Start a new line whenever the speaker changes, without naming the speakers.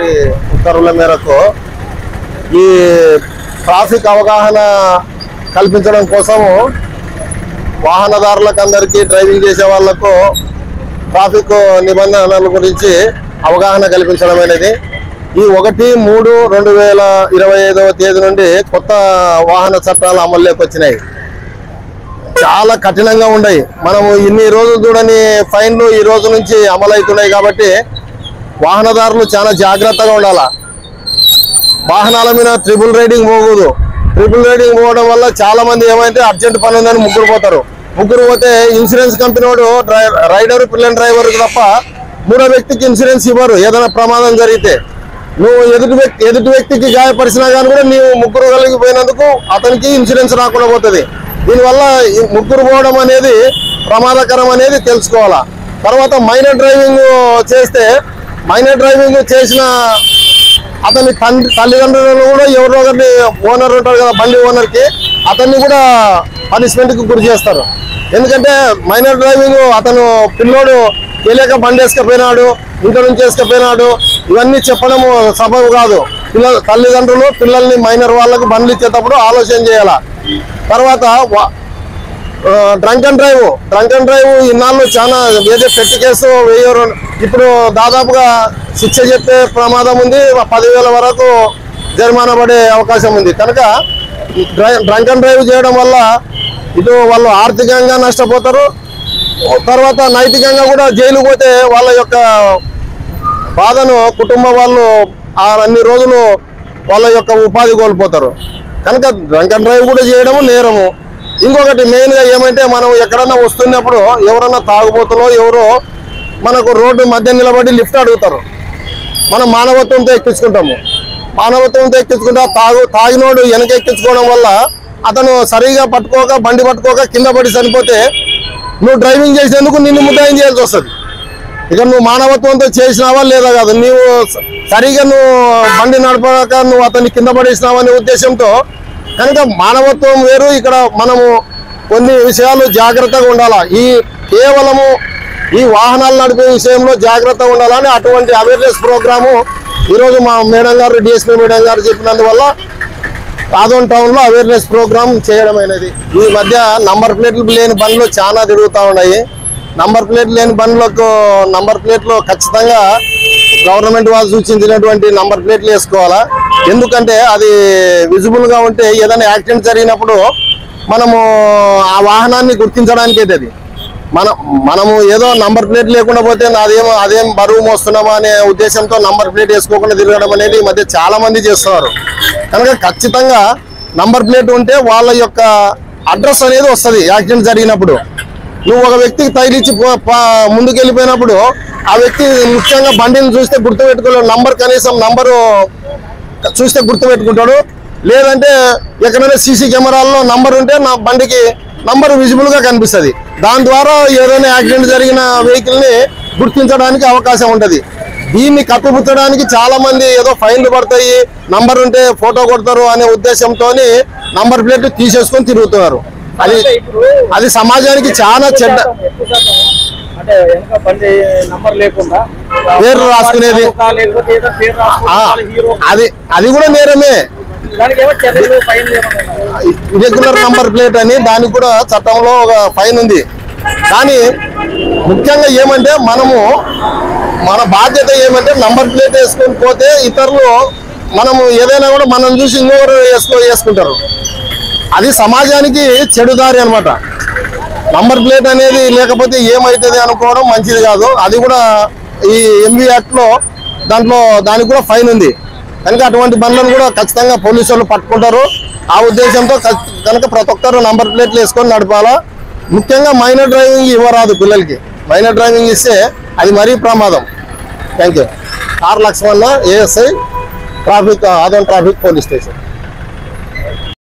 గారి ఉత్తర్వుల మేరకు ఈ ట్రాఫిక్ అవగాహన కల్పించడం కోసము వాహనదారులకు అందరికీ డ్రైవింగ్ చేసే వాళ్లకు ట్రాఫిక్ నిబంధనల గురించి అవగాహన కల్పించడం అనేది ఈ 1/3/2025 తేదీ నుండి కొత్త వాహన చట్టాలు అమల్లోకి వచ్చినాయి. చాలా కఠినంగా ఉన్నాయి. మనము ఇన్ని రోజులు చూడని ఫైన్లు ఈ రోజు నుంచి అమలవుతున్నాయి కాబట్టి వాహనదారులు చాలా జాగ్రత్తగా ఉండాలా. వాహనాల మీద ట్రిపుల్ రైడింగ్ పోకూడదు. ట్రిపుల్ రైడింగ్ పోవడం వల్ల చాలా మంది ఏమైతే అర్జెంట్ పని ఉందని ముగ్గురు పోతారు. ముగ్గురు పోతే ఇన్సూరెన్స్ కంపెనీ వాడు రైడర్ పిల్లల డ్రైవర్ తప్ప మూడో వ్యక్తికి ఇన్సూరెన్స్ ఇవ్వరు. ఏదైనా ప్రమాదం జరిగితే నువ్వు ఎదుటి వ్యక్తికి గాయపరిచినా కానీ కూడా నీవు ముగ్గురు కలిగి పోయినందుకు అతనికి ఇన్సూరెన్స్ రాకుండా పోతుంది. దీనివల్ల ముగ్గురు పోవడం అనేది ప్రమాదకరం అనేది తెలుసుకోవాలా. తర్వాత మైనర్ డ్రైవింగ్ చేసిన అతని తల్లిదండ్రులను కూడా ఎవరో ఒకరిని ఓనర్ ఉంటారు కదా, బండి ఓనర్కి, అతన్ని కూడా పనిష్మెంట్కి గురి చేస్తారు. ఎందుకంటే మైనర్ డ్రైవింగ్ అతను పిల్లోడు తెలియక బండి వేసుకపోయినాడు, ఇంట్లో నుంచి వేసుకపోయినాడు, ఇవన్నీ చెప్పడము సబబు కాదు. తల్లిదండ్రులు పిల్లల్ని మైనర్ వాళ్ళకు బండ్లు ఇచ్చేటప్పుడు ఆలోచన చేయాలా. తర్వాత డ్రంక్ అండ్ డ్రైవ్ ఇన్నాళ్ళు చాలా ఏదో పెట్టి కేసు వేయరు. ఇప్పుడు దాదాపుగా శిక్ష చెప్పే ప్రమాదం ఉంది, 10,000 వరకు జరిమానా పడే అవకాశం ఉంది. కనుక డ్రంక్ అండ్ డ్రైవ్ చేయడం వల్ల ఇటు వాళ్ళు ఆర్థికంగా నష్టపోతారు, తర్వాత నైతికంగా కూడా జైలు పోతే వాళ్ళ యొక్క బాధను కుటుంబ వాళ్ళు అన్ని రోజులు వాళ్ళ యొక్క ఉపాధి కోల్పోతారు. కనుక డ్రంక్ అండ్ డ్రైవ్ కూడా చేయడము నేరము. ఇంకొకటి మెయిన్గా ఏమంటే మనం ఎక్కడన్నా వస్తున్నప్పుడు ఎవరన్నా తాగుబోతులో ఎవరో మనకు రోడ్డు మధ్య నిలబడి లిఫ్ట్ అడుగుతారు. మనం మానవత్వంతో ఎక్కించుకుంటాము. తాగినోడు వెనక ఎక్కించుకోవడం వల్ల అతను సరిగా బండి పట్టుకోక కింద పడి చనిపోతే నువ్వు డ్రైవింగ్ చేసేందుకు నిన్ను ముద్దాయం చేయాల్సి వస్తుంది. ఇక నువ్వు మానవత్వంతో చేసినావా లేదా కాదు, నీవు సరిగా బండి నడపక నువ్వు అతన్ని కింద పడేసినావా అనే ఉద్దేశంతో. కనుక మానవత్వం వేరు. ఇక్కడ మనము కొన్ని విషయాలు జాగ్రత్తగా ఉండాలా. కేవలము ఈ వాహనాలు నడిపే విషయంలో జాగ్రత్తగా ఉండాలని అటువంటి అవేర్నెస్ ప్రోగ్రాము ఈరోజు మా మేడం గారు, డిఎస్పీ మేడం గారు చెప్పినందువల్ల ఆదోన్ టౌన్లో అవేర్నెస్ ప్రోగ్రామ్ చేయడం అనేది. ఈ మధ్య నంబర్ ప్లేట్లు లేని బండ్లు చాలా తిరుగుతూ ఉన్నాయి. నంబర్ ప్లేట్లు లేని బండ్లకు నంబర్ ప్లేట్లు ఖచ్చితంగా గవర్నమెంట్ వాళ్ళు సూచించినటువంటి నంబర్ ప్లేట్లు వేసుకోవాలా. ఎందుకంటే అది విజిబుల్గా ఉంటే ఏదైనా యాక్సిడెంట్ జరిగినప్పుడు మనము ఆ వాహనాన్ని గుర్తించడానికి అది మనము ఏదో నంబర్ ప్లేట్ లేకుండా పోతే అదేం బరువు మోస్తున్నామా అనే ఉద్దేశంతో నంబర్ ప్లేట్ వేసుకోకుండా తిరగడం అనేది ఈ మధ్య చాలా మంది చేస్తున్నారు. కనుక ఖచ్చితంగా నంబర్ ప్లేట్ ఉంటే వాళ్ళ యొక్క అడ్రస్ అనేది వస్తుంది. యాక్సిడెంట్ జరిగినప్పుడు నువ్వు ఒక వ్యక్తికి తగిలిచ్చి ముందుకు వెళ్ళిపోయినప్పుడు ఆ వ్యక్తి ముఖ్యంగా బండిని చూస్తే గుర్తుపెట్టుకోలేడు. కనీసం నంబరు చూస్తే గుర్తుపెట్టుకుంటాడు. లేదంటే ఎక్కడైనా సీసీ కెమెరాల్లో నంబర్ ఉంటే నా బండికి నంబర్ విజిబుల్గా కనిపిస్తుంది. దాని ద్వారా ఏదైనా యాక్సిడెంట్ జరిగిన వెహికల్ని గుర్తించడానికి అవకాశం ఉంటుంది. దీన్ని కప్పిపుచ్చడానికి చాలా మంది ఏదో ఫైన్లు పడతాయి, నంబర్ ఉంటే ఫోటో కొడతారు అనే ఉద్దేశంతో నంబర్ ప్లేట్ తీసేసుకొని తిరుగుతున్నారు. అది సమాజానికి చాలా చెడ్డ. పేరు రాసుకునేది అది కూడా నేరమే. ఇర్రెగ్యులర్ నంబర్ ప్లేట్ అని దానికి కూడా చట్టంలో ఒక ఫైన్ ఉంది. కానీ ముఖ్యంగా ఏమంటే మన బాధ్యత ఏమంటే నంబర్ ప్లేట్ వేసుకొని పోతే ఇతరులు మనము ఏదైనా కూడా మనం చూసి ఇంకొకరు వేసుకుంటారు. అది సమాజానికి చెడుదారి అనమాట. నంబర్ ప్లేట్ అనేది లేకపోతే ఏమవుతుంది అనుకోవడం మంచిది కాదు. అది కూడా ఈ ఎంవీ యాక్ట్లో దానికి కూడా ఫైన్ ఉంది. కనుక అటువంటి బండ్లను కూడా ఖచ్చితంగా పోలీసు వాళ్ళు పట్టుకుంటారు. ఆ ఉద్దేశంతో కనుక ప్రతి ఒక్కరు నంబర్ ప్లేట్లు వేసుకొని నడపాలా. ముఖ్యంగా మైనర్ డ్రైవింగ్ ఇవ్వరాదు పిల్లలకి. మైనర్ డ్రైవింగ్ ఇస్తే అది మరీ ప్రమాదం. Thank you. R Lakshmana, ASI, Adoni traffic police station.